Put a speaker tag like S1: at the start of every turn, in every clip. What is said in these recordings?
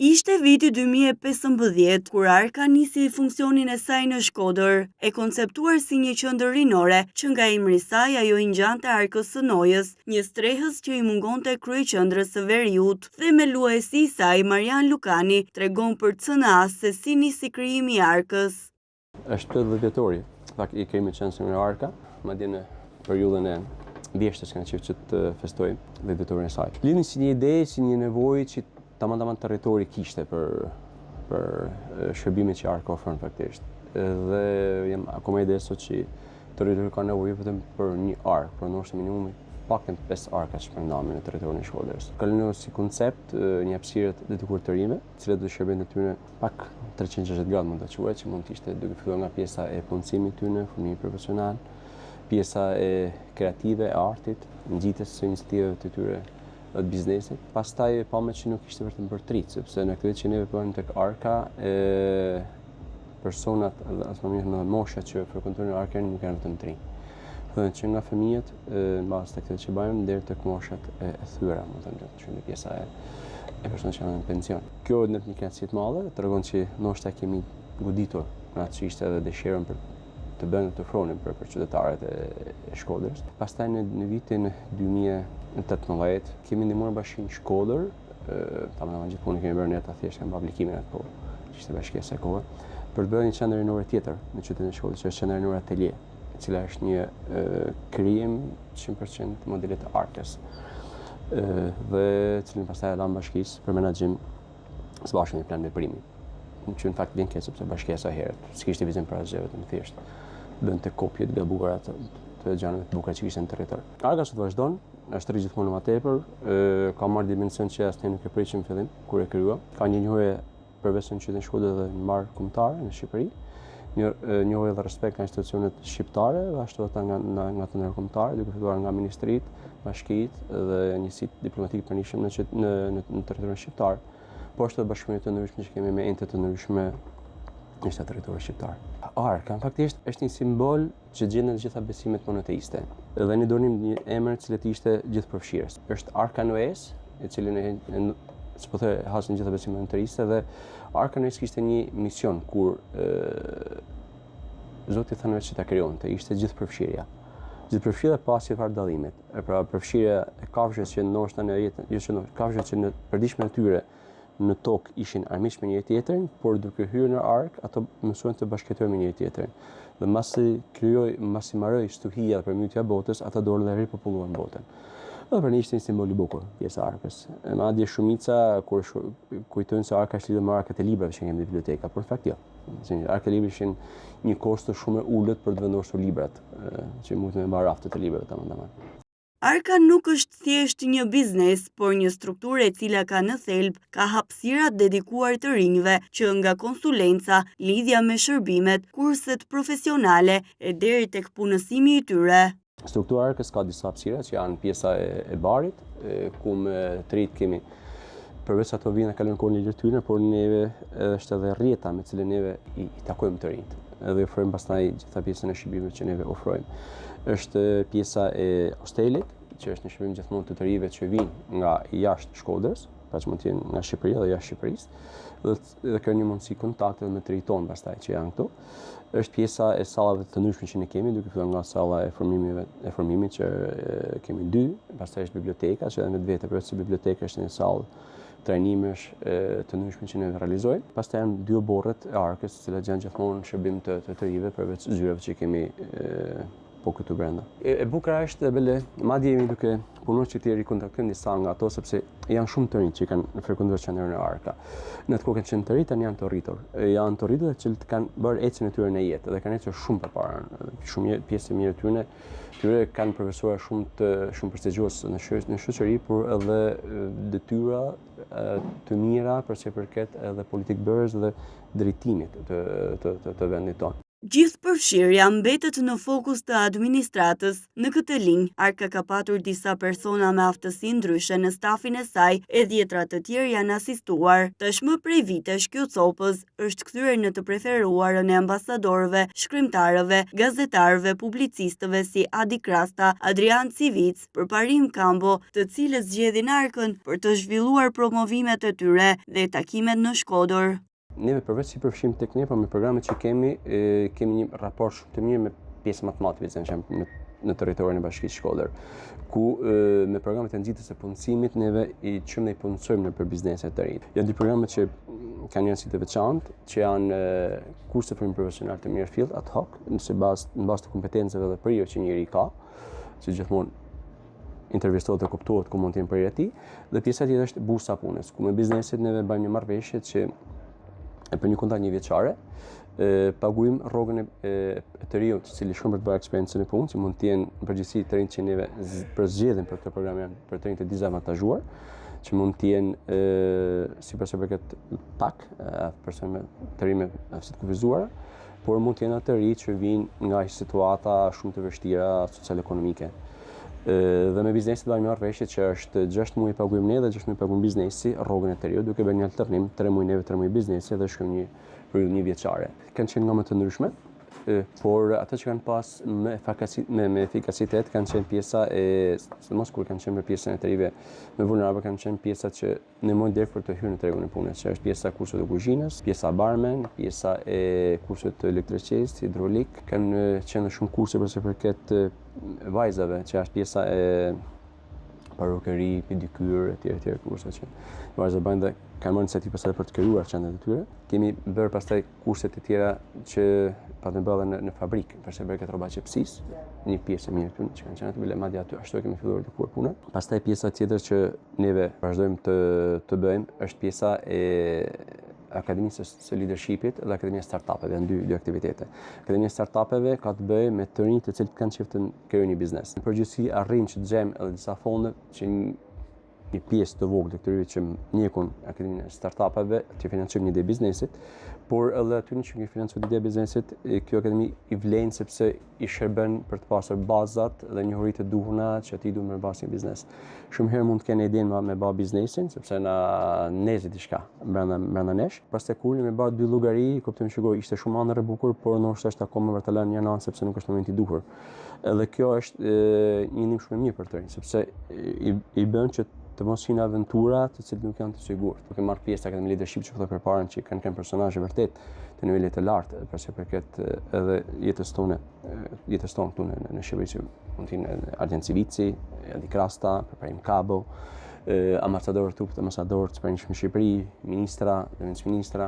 S1: Ishte viti 2015, kur Arka nisi funksionin e saj në Shkodër, e konceptuar si një qendër rinore, që nga emri i saj ajo i ngjante Arkës së Nojës, një strehës që i mungonte kryeqendrës së Veriut. Themeluesi i saj, Marian Lukani, tregon për CNA se si nisi krijimi i Arkës.
S2: Është 10 vjetori, i kemi qenë në Arka, madje në periudhën e vjeshtës kanë qenë që të festojmë 10 vjetorin e saj. Lini si një ide, si një nevojë që tamam territori kishte për shërbimet që Arka ofron faktikisht. Dhe jam akoma ide sot që territori ka nevojë vetëm për një arkë, por ndoshta minimumi paktën 5 arka që përndamin në territorin e Shkodrës. Ka lënë si koncept një hapësirë të dedikuar të rinjve, të cilat do të shërbejnë atyre pak 360 gradë mund ta quhet, që mund të ishte duke filluar nga pjesa e punësimit tyre, formimi profesional, pjesa e kreative e artit, ngjitjes së iniciativave të tyre të biznesit. Pastaj pamë që nuk ishte vetëm për trit, sepse në këtë që ne veprojmë tek Arka, personat as më mirë në mosha që frekuentojnë Arkën nuk janë vetëm trinj. Thonë që nga fëmijët, në bazë të këtij që bëjmë deri tek moshat e thyera, më thënë, që në pjesa e personave që janë në pension. Kjo në një kënaqësi të madhe, tregon që ndoshta kemi goditur nga atë që ishte edhe dëshirën për të bënë të ofronin për qytetarët e Shkodrës. Pastaj në vitin 2018 kemi ndihmuar Bashkinë Shkodër, tamam gjithmonë kemi bërë ne ata thjesht kanë aplikimin atë kohë, që ishte bashkësia e kohë, për të bërë një qendër rinore tjetër në qytetin e Shkodrës, që është qendra rinore Atelier, e cila është një krijim 100% modelit të Arkës. Dhe cilin pastaj e lamë bashkisë për menaxhim së bashku me plan veprimi. Që në fakt vjen keq sepse bashkia sa herët s'kishte vizim për asgjë, vetëm thjesht bënte kopje të gabuara të gjërave të bukura që kishte në territor. Arka sot vazhdon, është rri gjithmonë më tepër, ka marrë dimension që asnjë nuk e pritet në fillim kur e krijua. Ka një njohje përveç në qytetin e Shkodrës dhe në mar kombëtare në Shqipëri, një njohje dhe respekt nga institucionet shqiptare, ashtu ata nga të ndërkombëtare, duke filluar nga ministritë, bashkitë dhe njësitë diplomatike të përgjithshme në territorin shqiptar. Po është të bashkëpunimit të ndryshme që kemi me ente të ndryshme në territorin shqiptar. Arka, faktikisht, është një simbol që gjendet në gjitha besimet monoteiste. Dhe ne donim një emër i cili ishte gjithëpërfshirës. Është Arka Noes, e cilin s'po the hasin gjitha besimet monoteiste, dhe Arka Noes kishte një mision kur Zoti thanë vetë që ta krijonte, ishte gjithëpërfshirja. Gjithëpërfshirja pas i farë dallimit. Pra përfshirja e kafshëve që ndoshta në jetën, kafshëve që në përditshmën e tyre në tokë ishin armiqsh me njëri tjetrin, por duke hyrë në Ark, ato mësuan të bashkëjetojnë me njëri tjetrin. Dhe mbasi mbaroi stuhia dhe përmbytja e botës, ata dorën dhe ripopulluan botën. Dhe për ne ishte një simbol i bukur pjesa e Arkës. Madje shumica kur kujtojnë se Arka është lidhur me arkët e librave që kemi në biblioteka, por në fakt jo. Arkët e librave ishin një kosto shumë e ulët për të vendosur librat, që mund të mbar raftet e librave tamam.
S1: Arka nuk është thjesht një biznes, por një strukturë e cila ka në thelb ka hapësira dedikuar të rinjve, që nga konsulenca, lidhja me shërbimet, kurset profesionale e deri tek punësimi i tyre.
S2: Struktura Arkës ka disa hapësira që janë pjesa e barit, ku me të rit kemi përveç ato vina kalojnë kohën e lirë, por neve është edhe rrjeta me cilën neve i takojmë të rinjt. Edhe ofrojmë pastaj gjitha pjesën e shërbimeve që neve ofrojmë. Është pjesa e hostelit, që është një shërbim gjithmonë të rive që vinë nga jashtë Shkodrës, pra që mund të jenë nga Shqipëria dhe jashtë Shqipërisë, dhe ka një mundësi kontakte me të riton pastaj që janë këtu. Është pjesa e sallave të ndryshme që ne kemi, duke filluar nga salla e formimit që kemi 2, pastaj është biblioteka, që edhe vetë përveç se biblioteka është një sallë trajnimesh të ndryshme që ne realizojmë. Pastaj janë 2 oborret e Arkës, të cilat janë gjithmonë shërbim të rive përveç zyrave që kemi po këtu brenda. E bukur është bele, madje jemi duke punuar që të rikontaktojmë disa nga ato, sepse janë shumë të rinj që kanë frekuentuar qendrën e Arka. Në atë kohë kanë qenë të rinj, tani janë të rritur. Janë të rritur që kanë bërë ecjen e tyre në jetë dhe kanë ecur shumë përpara. Shumë pjesë e mirë tyre kanë përvesuar shumë prestigjios në shoqëri, por edhe detyra të mira për çka përket edhe politikë bërës dhe drejtimit të vendit tonë.
S1: Gjithëpërfshirja mbetet në fokus të administratës. Në këtë linjë, Arka ka patur disa persona me aftësi ndryshe në stafin e saj e 10 të tjerë janë asistuar. Tashmë prej vitesh kjo copës është kthyer në të preferuarën e ambasadorëve, shkrimtarëve, gazetarëve, publicistëve si Adi Krasta, Adrian Civic, përparim Kambo, të cilët zgjedhin Arkën për të zhvilluar promovimet e tyre dhe takimet në Shkodër.
S2: Neve përveç si përfshim tek ne, por me programet që kemi një raport shumë të mirë me pjesë matematikë në territorin e Bashkisë Shkodër, ku me programet e nxitjes së punësimit neve i çojmë dhe i punësojmë nëpër biznese të rinj. Janë dy programe që kanë një rëndësi të veçantë, që janë kurse formim profesional të mirë fill ad hoc, në bazë të kompetencave dhe përjo që njëri ka, që gjithmonë intervistohet dhe kuptohet ku mund të jenë përja e tij, dhe pjesa tjetër është bursa punës, ku me bizneset neve bëjmë një marrëveshje që për një kontrakt 1 vjeçare, paguajmë rrogën e të riut, i cili shkon për të bërë eksperiencën e punë, që mund të jenë në përgjithësi të rinjt që neve përzgjedhin për këtë program janë për të rinjt të dizavantazhuar, që mund të jenë sipas sa përket pak, persona të rinj me aftësi të kufizuara, por mund të jenë ato rinj që vijnë nga situata shumë të vështira social-ekonomike. Dhe me biznesit bëjmë marrëveshje që është 6 muaj paguajmë ne dhe 6 muaj paguajmë biznesi rrogën e të riut, duke bërë një alternim 3 muaj neve, 3 muaj biznesi dhe shkojmë një periudhë 1 vjeçare. Kanë qenë nga më të ndryshme, por ato që kanë pas me efikasitet kanë qenë pjesa sidomos kur kanë qenë për pjesën e të rive me vulnerable, kanë qenë pjesa që në mund deri për të hyrë në tregun e punës, që është pjesa e kurseve të kuzhinës, pjesa barmen, pjesa e kurseve të elektriciteit, hidrolik, kanë qenë shumë kurse për sa përket vajzave, që është pjesa e parukeri, pedikyr, etj. Kurse që vajzat bëjnë dhe kanë marrë iniciativë pastaj për të krijuar qendrat e tyre. Kemi bërë pastaj kurse të tjera që patëm bërë në fabrikë, për sa përket rroba qepësisë, një pjesë e mirë këtu që kanë qenë aty, madje aty ashtu kemi filluar të kur punën. Pastaj pjesa tjetër që neve vazhdojmë të bëjmë është pjesa e Akademisë së Leadershipit dhe Akademia Startupeve, janë dy aktivitete. Akademia Startupeve ka të bëjë me të rinjt të cilët kanë qejf të krijojnë një biznes. Në përgjithësi arrin që xhem edhe disa fonde që një pjesë të vogël të këtyre që njekun Akademinë e Startupeve të financojnë një ide biznesit, por edhe aty që i financojnë ide biznesit, kjo akademi i vlen sepse i shërben për të pasur bazat dhe njohuritë të duhura që ti duhet me bazë një biznes. Shumë herë mund të kenë idenë me bë biznesin, sepse na nezi diçka brenda nesh. Pastaj kur me bë 2 llogari, kuptojmë shikoj ishte shumë ëndër e bukur, por ndoshta është akoma për të lënë një anë sepse nuk është momenti i duhur. Edhe kjo është një ndihmë shumë e mirë për të rinj, sepse i bën që të mos hinë aventura të cilët nuk janë të sigurt. Duke marrë pjesë Akademi Leadership që thotë përpara që kanë personazhe vërtet të nivelit të lartë për sa përket edhe jetës tonë këtu në Shqipëri, që mund të jenë Ardian Civici, Adi Krasta, përparim Kabo, ambasadorët të pranishëm në Shqipëri, ministra, dhe ministra,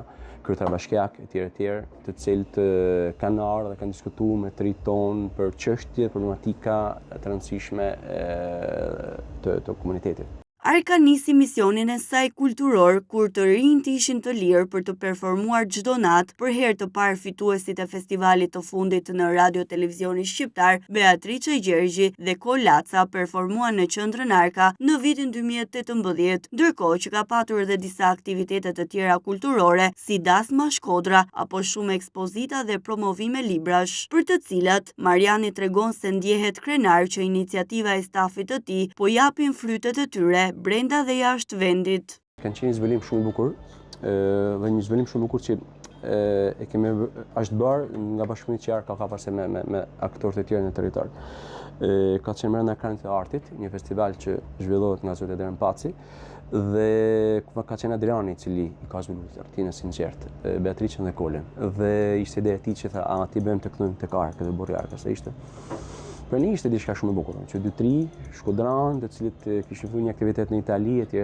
S2: kryetar bashkiak, etj., të cilët kanë ardhur dhe kanë diskutuar me të rinjt tonë për çështje, problematika të rëndësishme të komunitetit.
S1: Arka nisi misionin e saj kulturor kur të rinjt ishin të lirë për të performuar çdo natë. Për herë të parë fituesit e festivalit të fundit në Radio Televizioni Shqiptar, Beatrice Gjergji dhe Kolaca performuan në qendrën Arka në vitin 2018, ndërkohë që ka patur edhe disa aktivitete të tjera kulturore si dasma Shkodra apo shumë ekspozita dhe promovime librash, për të cilat Mariani tregon se ndjehet krenar që iniciativa e stafit të tij po japin frytet e tyre brenda dhe jashtë vendit.
S2: Kanë qenë një zhvillim shumë i bukur, dhe një zhvillim shumë i bukur që është bërë nga bashkëpunimi që Arka ka pasur me aktorët e tjerë në territor. Ka qenë brenda Ekranit të Artit, një festival që zhvillohet nga zotët Eden Paci, dhe ka qenë Adriani i cili i ka zhvilluar Tina Sinqert, Beatricën dhe Kolën. Dhe ishte ideja e tij që tha, ti bëjmë të këndojmë tek Arka dhe burri Arka, se ishte për një ishte diçka shumë e bukur, që 2-3 shkodran, të cilët kishin filluar një aktivitet në Itali etj.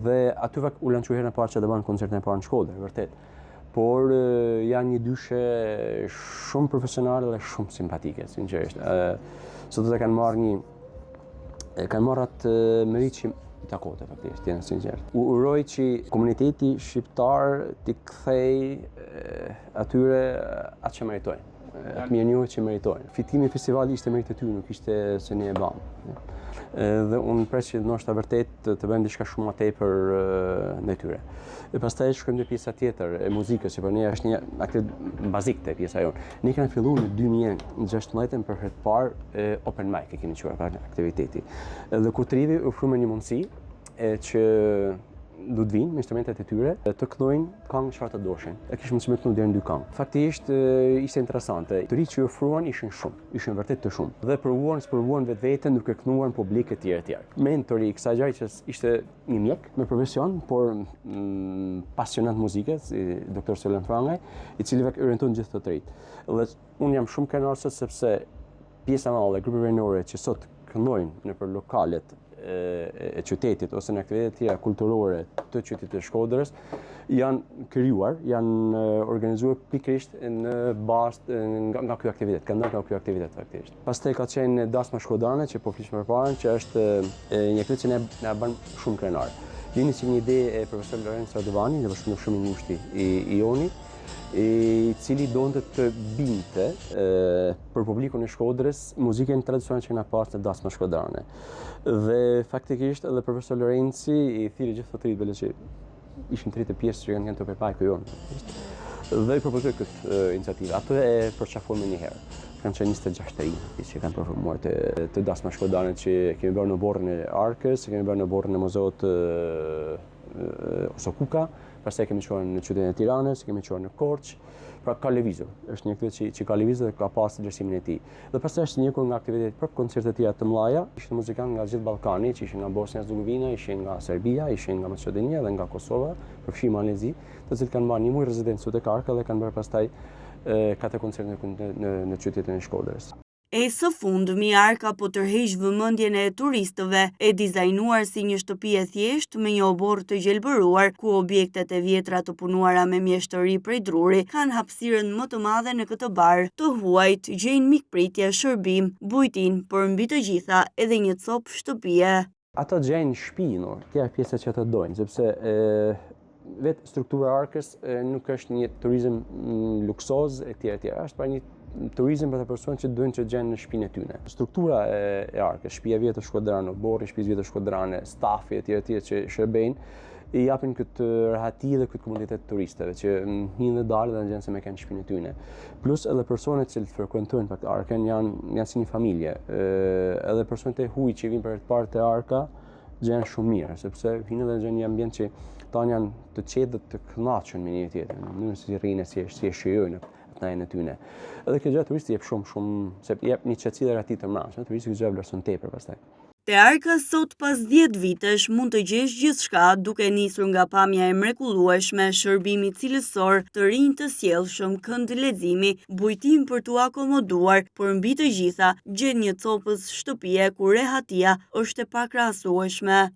S2: Dhe aty u lançoi herën e parë që do bënë koncertin e parë në Shkodër, vërtet. Por janë një dyshe shumë profesionale dhe shumë simpatike, sinqerisht. Sot kanë marrë atë merit që i takote faktikisht, të jenë sinqert. Uroj që komuniteti shqiptar t'i kthej atyre atë që meritojnë. atë mirë njohje që meritojnë. Fitimi i festivalit ishte merit e tyre, nuk ishte se ne e bëmë. Dhe unë pres që ndoshta vërtet të bëjmë diçka shumë më tepër ndaj tyre. E pastaj shkojmë në pjesa tjetër e muzikës, që për ne është një aktivitet bazik te pjesa jonë. Ne kemi filluar në 2016 për herë të parë open mic e kemi quajtur pra aktiviteti. Dhe kur të rivi ofruam një mundësi që du të vinë me instrumentet e tyre të këndojnë këngë çfarë të doshin. E kishim mundësi me këndu deri në 2 këngë. Faktikisht ishte interesante. Të rinjtë që i ofruan ishin shumë, ishin vërtet të shumë. Dhe provuan vetveten duke kënduar në publik e tjerë. Mentori i kësaj gjëje që ishte një mjek me profesion, por pasionant muzike, si Dr. Solen Frangaj, i cili orienton gjithë të rinjtë. Dhe unë jam shumë kënaqur sepse pjesa e madhe e grupeve rinore që sot këndojnë nëpër lokalet e qytetit ose në aktivitete tjera kulturore të qytetit të Shkodrës janë krijuar, janë organizuar pikërisht në bazë nga ky aktivitet, kanë ndërtuar ky aktivitet faktikisht. Pastaj ka qenë Dasma Shkodrane që po flisëm përpara, që është një aktivitet që na bën shumë krenar. Vini si një ide e profesor Lorenzo Radovani, dhe shumë i ngushti i Joni, i cili donte të binte për publikun e Shkodrës muzikën tradicionale që na pas në Dasma Shkodrane. Dhe faktikisht edhe profesor Lorenzi i thiri gjithë të rritë që ishin të rritë pjesë që kanë të përpajkë jonë. Dhe i propozoi këtë iniciativë. Ato e përqafuar me njëherë. Kanë qenë 26 të rinj që kanë performuar të Dasma Shkodrane, që kemi bërë në borën e Arkës, kemi bërë në borën e muzeut Osokuka, pastaj kemi qenë në qytetin e Tiranës, kemi qenë në Korçë. Pra ka lëvizur, është një aktivitet që ka lëvizur dhe ka pas vlerësimin e tij. Dhe pastaj është një nga aktivitetet për koncerte të tjera të mëdha, ishin muzikantë nga gjithë Ballkani, që ishin nga Bosnia Hercegovina, ishin nga Serbia, ishin nga Maqedonia dhe nga Kosova, përfshi Malezi, të cilët kanë marrë një muaj rezidencë te Karka dhe kanë bërë pastaj 4 koncerte në qytetin e Shkodrës.
S1: E së fundmi, Arka po tërheq vëmendjen e turistëve, e dizajnuar si një shtëpi e thjeshtë me një oborr të gjelbëruar, ku objektet e vjetra të punuara me mjeshtëri prej druri kanë hapësirën më të madhe në këtë bar. Të huajt gjejnë mikpritje, shërbim, bujtin, por mbi të gjitha edhe një copë shtëpie.
S2: Ato gjejnë shtëpi, tjera pjesa që ato dojnë, sepse vetë struktura e Arkës nuk është një turizëm luksoz e tjera, është pra një turizëm për të personat që duhen që gjenë në shtëpinë e tyre. Struktura e Arkës, shtëpia e vjetër Shkodrane, oborri i shtëpisë vjetër Shkodrane, stafi e tjerë që shërbejnë, i japin këtë rahati dhe këtë komunitet turistëve që hinë dhe dalë dhe në gjenë se me kanë shtëpinë e tyre. Plus edhe personat që frekuentojnë Arkën janë si një familje. Edhe personat e huaj që vinë për të parë te Arka gjenë shumë mirë, sepse hinë dhe gjenë një ambient që tanë janë të qetë dhe të kënaqur me një tjetrin, në mënyrë si rrinë, si e shijojnë në tyne. Edhe kjo gjë turisti jep shumë, se jep një qetësi dhe rahati të mbrapsht, turisti kjo gjë vlerëson tepër pastaj.
S1: Te Arka sot pas 10 vitesh mund të gjesh gjithçka, duke nisur nga pamja e mrekullueshme, shërbimi cilësor, të rinj të sjellshëm, kënd leximi, bujtim për t'u akomoduar, por mbi të gjitha gjen një copës shtëpie ku rehatia është e pakrahasueshme.